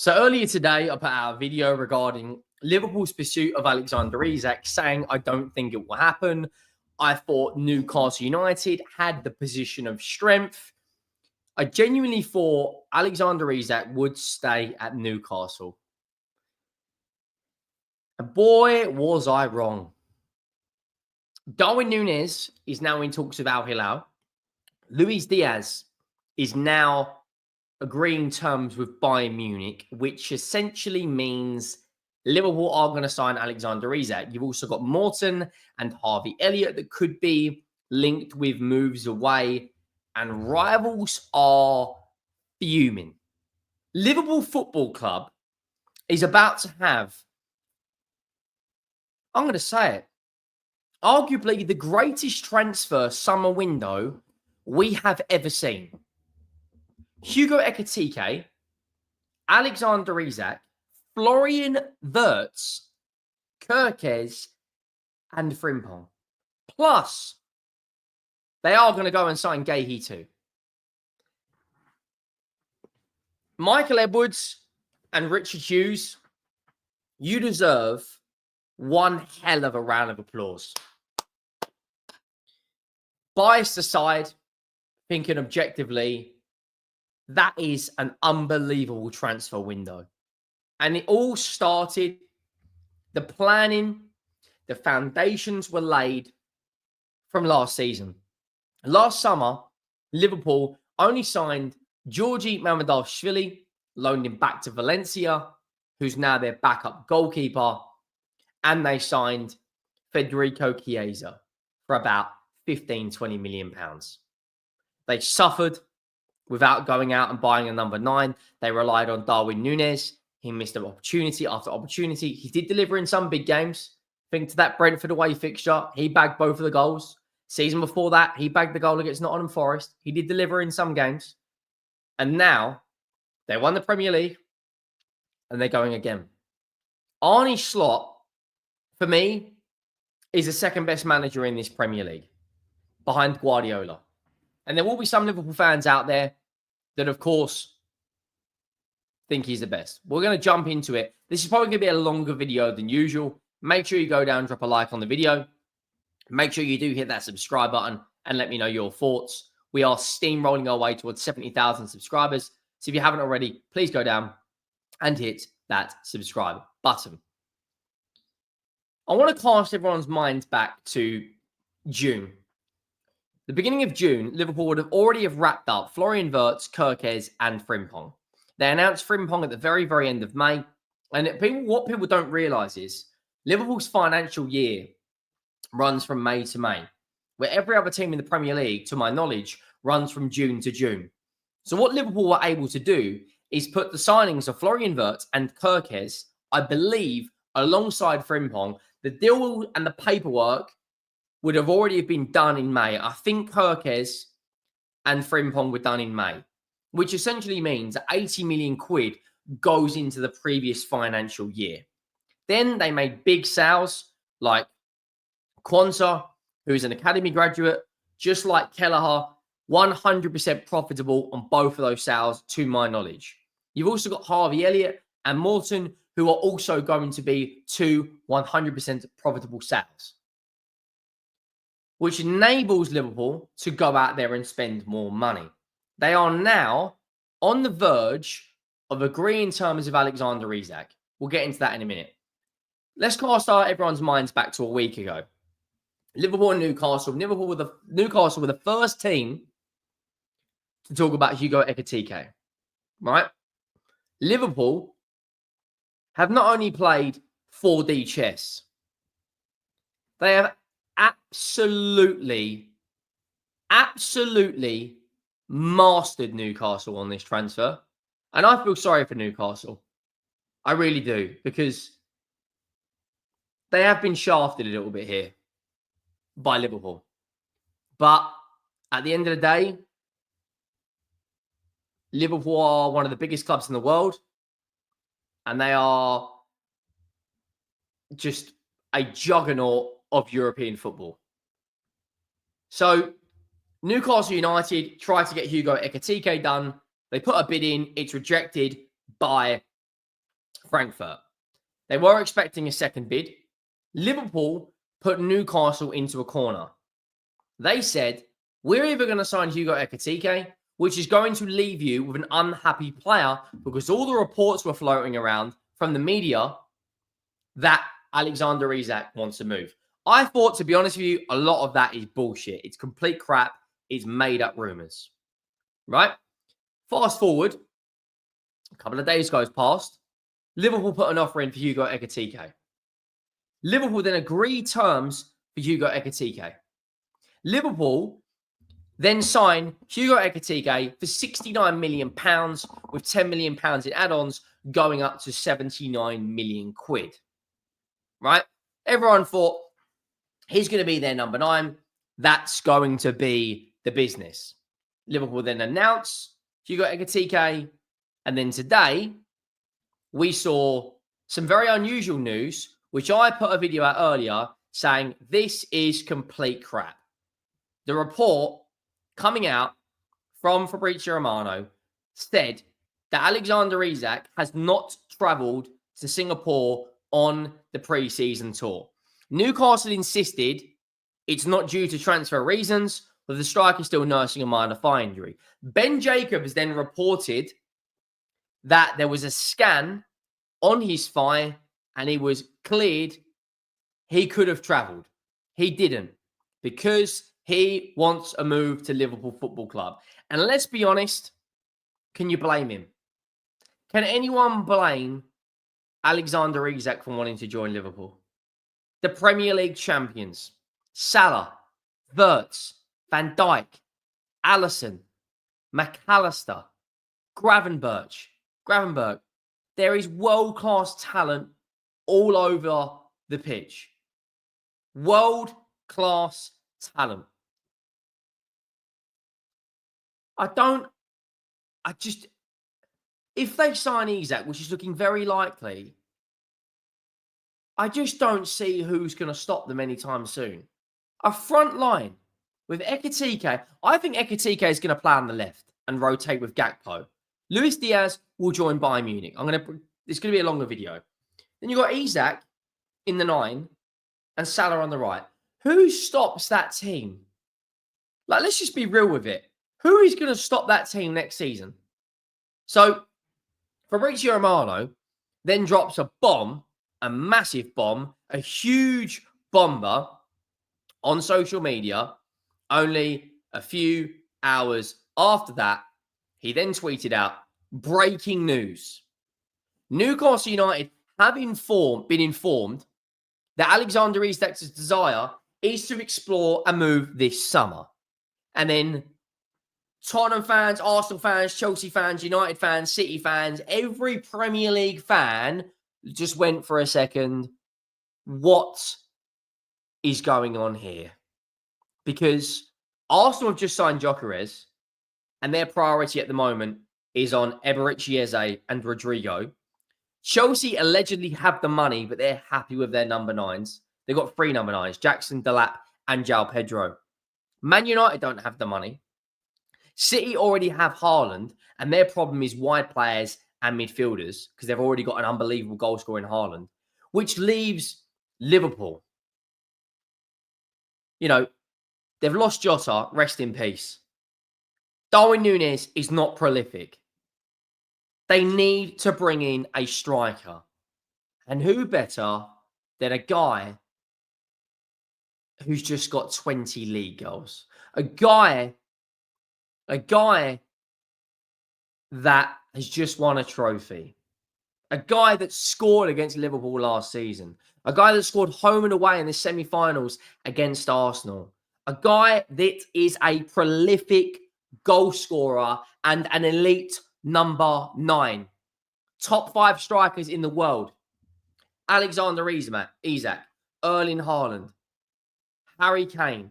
So earlier today, I put out a video regarding Liverpool's pursuit of Alexander Isak, saying I don't think it will happen. I thought Newcastle United had the position of strength. I genuinely thought Alexander Isak would stay at Newcastle. And boy, was I wrong. Darwin Núñez is now in talks with Al Hilal. Luis Diaz is now agreeing terms with Bayern Munich, which essentially means Liverpool are going to sign Alexander Isak. You've also got Morton and Harvey Elliott that could be linked with moves away, and rivals are fuming. Liverpool Football Club is about to have, I'm going to say it, arguably the greatest transfer summer window we have ever seen. Hugo Ekitike, Alexander Isak, Florian Wirtz, Kerkez, and Frimpong. Plus, they are going to go and sign Gahey too. Michael Edwards and Richard Hughes, you deserve one hell of a round of applause. Biased aside, thinking objectively, that is an unbelievable transfer window. And it all started, the planning, the foundations were laid from last season. Last summer, Liverpool only signed Georgi Mamardashvili, loaned him back to Valencia, who's now their backup goalkeeper, and they signed Federico Chiesa for about 15-20 million pounds. They suffered without going out and buying a number 9. They relied on Darwin Núñez. He missed opportunity after opportunity. He did deliver in some big games. Think to that Brentford away fixture. He bagged both of the goals. Season before that, he bagged the goal against Nottingham Forest. He did deliver in some games. And now, they won the Premier League. And they're going again. Arne Slot, for me, is the second best manager in this Premier League, behind Guardiola. And there will be some Liverpool fans out there that, of course, think he's the best. We're going to jump into it. This is probably going to be a longer video than usual. Make sure you go down, drop a like on the video. Make sure you do hit that subscribe button and let me know your thoughts. We are steamrolling our way towards 70,000 subscribers. So if you haven't already, please go down and hit that subscribe button. I want to cast everyone's minds back to June. The beginning of June, Liverpool would have already wrapped up Florian Wirtz, Kerkez, and Frimpong. They announced Frimpong at the very, very end of May. And what people don't realise is Liverpool's financial year runs from May to May, where every other team in the Premier League, to my knowledge, runs from June to June. So what Liverpool were able to do is put the signings of Florian Wirtz and Kerkez, I believe, alongside Frimpong. The deal and the paperwork would have already been done in May. I think Kerkez and Frimpong were done in May, which essentially means that 80 million quid goes into the previous financial year. Then they made big sales like Quansah, who's an academy graduate, just like Kelleher, 100% profitable on both of those sales, to my knowledge. You've also got Harvey Elliott and Morton, who are also going to be 2 100% profitable sales, which enables Liverpool to go out there and spend more money. They are now on the verge of agreeing terms with Alexander Isak. We'll get into that in a minute. Let's cast everyone's minds back to a week ago. Liverpool and Newcastle. Newcastle were the first team to talk about Hugo Ekitike, right? Liverpool have not only played 4D chess, they have absolutely mastered Newcastle on this transfer. And I feel sorry for Newcastle. I really do, because they have been shafted a little bit here by Liverpool. But at the end of the day, Liverpool are one of the biggest clubs in the world. And they are just a juggernaut of European football. So Newcastle United tried to get Hugo Ekitike done. They put a bid in. It's rejected by Frankfurt. They were expecting a second bid. Liverpool put Newcastle into a corner. They said, we're either going to sign Hugo Ekitike, which is going to leave you with an unhappy player, because all the reports were floating around from the media that Alexander Isak wants to move. I thought, to be honest with you, a lot of that is bullshit. It's complete crap. It's made up rumors, right? Fast forward, a couple of days goes past. Liverpool put an offer in for Hugo Ekitike. Liverpool then agreed terms for Hugo Ekitike. Liverpool then signed Hugo Ekitike for £69 million with £10 million in add-ons, going up to 79 million quid. Right? Everyone thought he's going to be their number 9. That's going to be the business. Liverpool then announced Hugo Ekitike. And then today, we saw some very unusual news, which I put a video out earlier saying this is complete crap. The report coming out from Fabrizio Romano said that Alexander Isak has not travelled to Singapore on the pre-season tour. Newcastle insisted it's not due to transfer reasons, but the striker is still nursing a minor thigh injury. Ben Jacobs then reported that there was a scan on his thigh and he was cleared. He could have travelled. He didn't, because he wants a move to Liverpool Football Club. And let's be honest, can you blame him? Can anyone blame Alexander Isak for wanting to join Liverpool? The Premier League champions, Salah, Wirtz, Van Dijk, Alisson, McAllister, Gravenberch. There is world-class talent all over the pitch. World-class talent. If they sign Isak, which is looking very likely, I just don't see who's going to stop them anytime soon. A front line with Ekitike. I think Ekitike is going to play on the left and rotate with Gakpo. Luis Diaz will join Bayern Munich. It's going to be a longer video. Then you've got Isak in the 9 and Salah on the right. Who stops that team? Like, let's just be real with it. Who is going to stop that team next season? So, Fabrizio Romano then drops a bomb, a massive bomb, a huge bomber on social media. Only a few hours after that, he then tweeted out, breaking news. Newcastle United have been informed that Alexander Isak's desire is to explore a move this summer. And then Tottenham fans, Arsenal fans, Chelsea fans, United fans, City fans, every Premier League fan just went for a second, what is going on here? Because Arsenal have just signed Gyökeres, and their priority at the moment is on Eberechi Eze and Rodrigo. Chelsea allegedly have the money, but they're happy with their number 9s. They've got 3 number 9s, Jackson, Delap, and João Pedro. Man United don't have the money. City already have Haaland, and their problem is wide players and midfielders, because they've already got an unbelievable goal scorer in Haaland, which leaves Liverpool. You know, they've lost Jota, rest in peace. Darwin Núñez is not prolific. They need to bring in a striker. And who better than a guy who's just got 20 league goals? A guy that has just won a trophy. A guy that scored against Liverpool last season. A guy that scored home and away in the semi-finals against Arsenal. A guy that is a prolific goal scorer and an elite number 9. Top 5 strikers in the world. Alexander Isak, Erling Haaland, Harry Kane.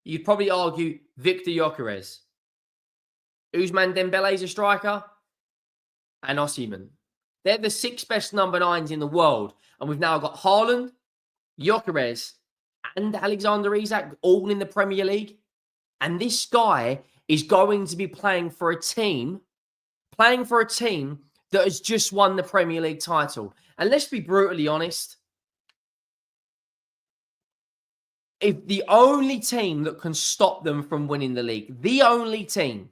You'd probably argue Victor Gyökeres. Ousmane Dembele is a striker. And Osimhen. They're the 6 best number 9s in the world. And we've now got Haaland, Gyökeres, and Alexander Isak all in the Premier League. And this guy is going to be playing for a team that has just won the Premier League title. And let's be brutally honest, if the only team that can stop them from winning the league, the only team,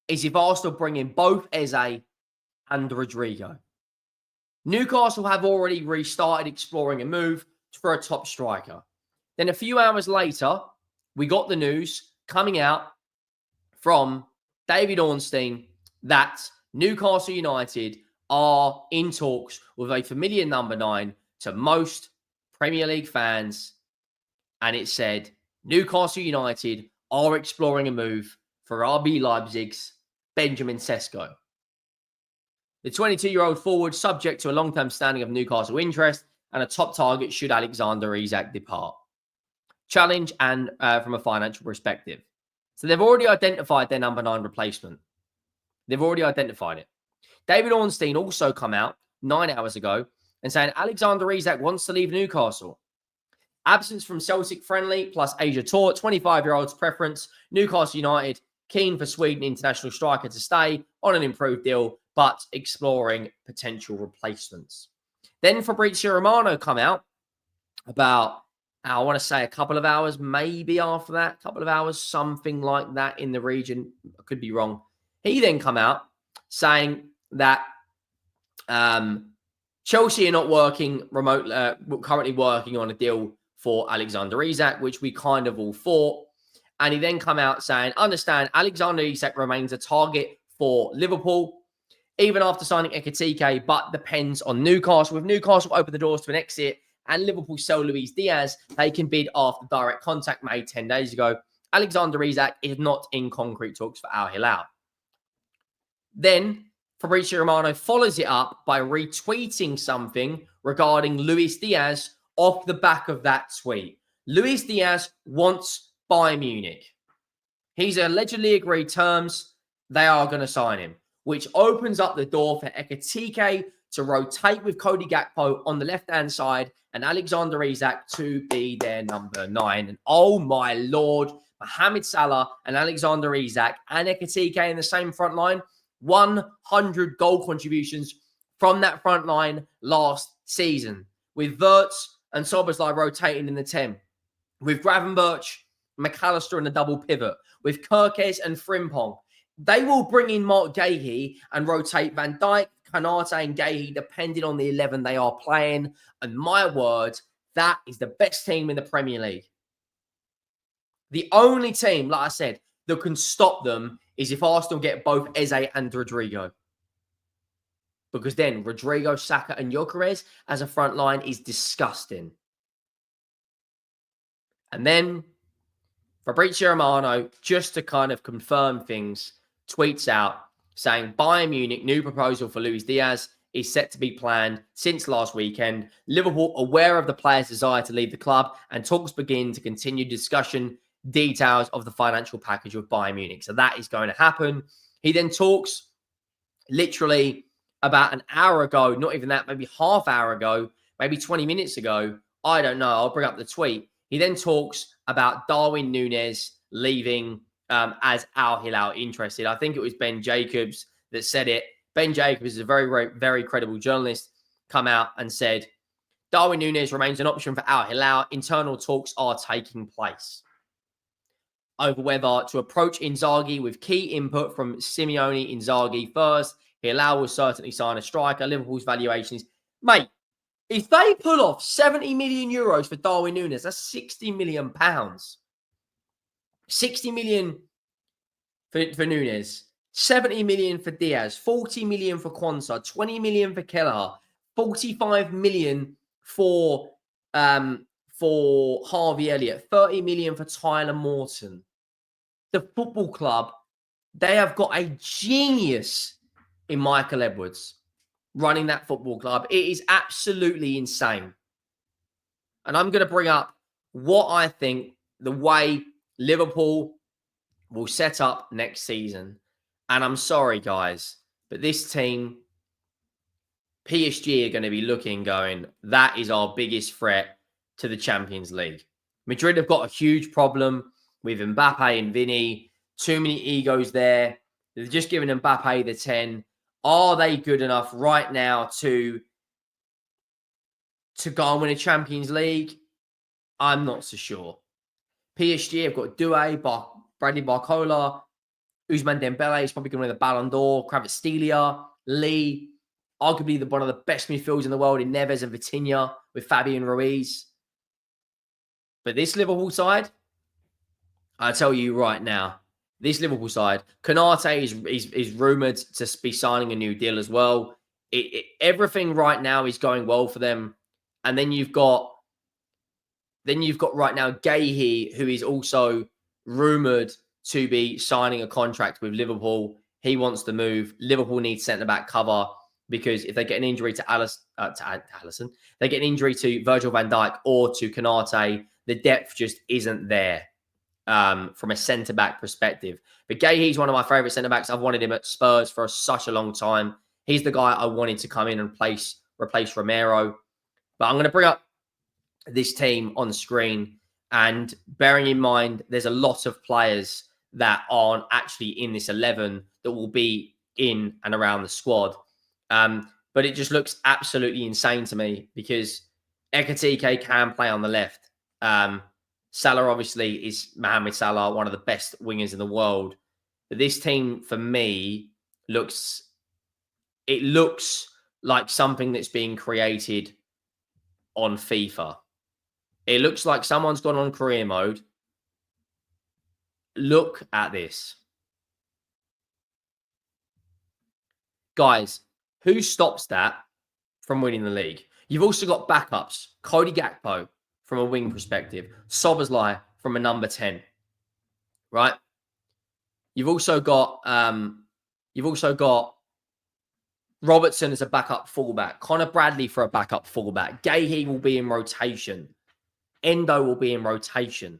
is if Arsenal bring in both Eze and Rodrigo. Newcastle have already restarted exploring a move for a top striker. Then a few hours later, we got the news coming out from David Ornstein that Newcastle United are in talks with a familiar number 9 to most Premier League fans. And it said, Newcastle United are exploring a move for RB Leipzig's Benjamin Sesko. The 22-year-old forward, subject to a long-term standing of Newcastle interest and a top target should Alexander Isak depart. Challenge and from a financial perspective. So they've already identified their number 9 replacement. They've already identified it. David Ornstein also come out 9 hours ago and saying Alexander Isak wants to leave Newcastle. Absence from Celtic friendly plus Asia tour, 25-year-old's preference. Newcastle United keen for Sweden international striker to stay on an improved deal, but exploring potential replacements. Then Fabrizio Romano come out about, I want to say a couple of hours, maybe after that, couple of hours, something like that in the region. I could be wrong. He then come out saying that Chelsea are not working currently working on a deal for Alexander Isak, which we kind of all thought. And he then come out saying, understand, Alexander Isak remains a target for Liverpool, even after signing Ekitike, but depends on Newcastle. If Newcastle open the doors to an exit and Liverpool sell Luis Diaz, they can bid after direct contact made 10 days ago. Alexander Isak is not in concrete talks for Al Hilal. Then Fabrizio Romano follows it up by retweeting something regarding Luis Diaz off the back of that tweet. Luis Diaz wants Bayern Munich. He's allegedly agreed terms. They are going to sign him, which opens up the door for Ekitike to rotate with Cody Gakpo on the left-hand side and Alexander Isak to be their number 9. And oh my Lord, Mohamed Salah and Alexander Isak and Ekitike in the same front line, 100 goal contributions from that front line last season, with Wirtz and Szoboszlai rotating in the 10, with Gravenberch, McAllister in the double pivot, with Kirkes and Frimpong. They will bring in Mark Gahey and rotate Van Dijk, Kanate and Gahey, depending on the 11 they are playing. And my word, that is the best team in the Premier League. The only team, like I said, that can stop them is if Arsenal get both Eze and Rodrigo. Because then Rodrigo, Saka and Gyökeres as a front line is disgusting. And then Fabrizio Romano, just to kind of confirm things, tweets out saying Bayern Munich new proposal for Luis Diaz is set to be planned since last weekend. Liverpool aware of the player's desire to leave the club and talks begin to continue discussion details of the financial package with Bayern Munich. So that is going to happen. He then talks literally about an hour ago, not even that, maybe half hour ago, maybe 20 minutes ago. I don't know. I'll bring up the tweet. He then talks about Darwin Núñez leaving as Al Hilal interested. I think it was Ben Jacobs that said it. Ben Jacobs is a very, very, very credible journalist, come out and said, Darwin Núñez remains an option for Al Hilal. Internal talks are taking place over whether to approach Inzaghi with key input from Simeone Inzaghi first. Hilal will certainly sign a striker. Liverpool's valuation is, mate, if they pull off 70 million euros for Darwin Núñez, that's 60 million pounds. 60 million for Núñez, 70 million for Diaz, 40 million for Quansah, 20 million for Kelleher, 45 million for Harvey Elliott, 30 million for Tyler Morton. The football club, they have got a genius in Michael Edwards running that football club. It is absolutely insane. And I'm going to bring up what I think the way Liverpool will set up next season. And I'm sorry, guys, but this team, PSG, are going to be looking, going, that is our biggest threat to the Champions League. Madrid have got a huge problem with Mbappe and Vinny. Too many egos there. They've just given Mbappe the 10. Are they good enough right now to go and win a Champions League? I'm not so sure. PSG have got Doué, Bradley Barcola, Ousmane Dembele is probably going to win the Ballon d'Or, Kvaratskhelia, Lee, arguably one of the best midfielders in the world in Neves and Vitinha with Fabian Ruiz. But this Liverpool side, I tell you right now, this Liverpool side, Konate is rumoured to be signing a new deal as well. Everything right now is going well for them. And then you've got right now Gahey, who is also rumoured to be signing a contract with Liverpool. He wants to move. Liverpool needs centre-back cover because if they get an injury to Alisson, they get an injury to Virgil van Dijk or to Konate, the depth just isn't there from a centre-back perspective. But Gahey's one of my favourite centre-backs. I've wanted him at Spurs for such a long time. He's the guy I wanted to come in and replace Romero. But I'm going to bring up this team on screen, and bearing in mind there's a lot of players that aren't actually in this 11 that will be in and around the squad. But it just looks absolutely insane to me because Ekitike can play on the left. Salah obviously is Mohamed Salah, one of the best wingers in the world. But this team for me looks like something that's being created on FIFA. It looks like someone's gone on career mode. Look at this. Guys, who stops that from winning the league? You've also got backups. Cody Gakpo from a wing perspective. Szoboszlai from a number 10. Right? You've also got Robertson as a backup fullback. Connor Bradley for a backup fullback. Gahey will be in rotation. Endo will be in rotation.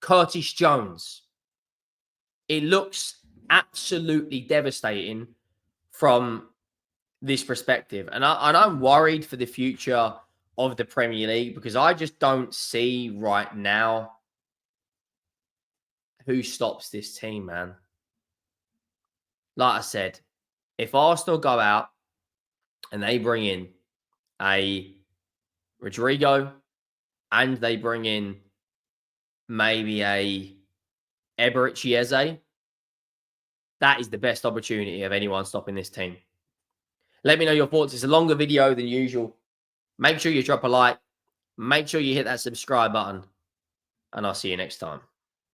Curtis Jones. It looks absolutely devastating from this perspective. And I'm worried for the future of the Premier League because I just don't see right now who stops this team, man. Like I said, if Arsenal go out and they bring in a Rodrigo and they bring in maybe a Eberechi Eze, that is the best opportunity of anyone stopping this team. Let me know your thoughts. It's a longer video than usual. Make sure you drop a like. Make sure you hit that subscribe button. And I'll see you next time.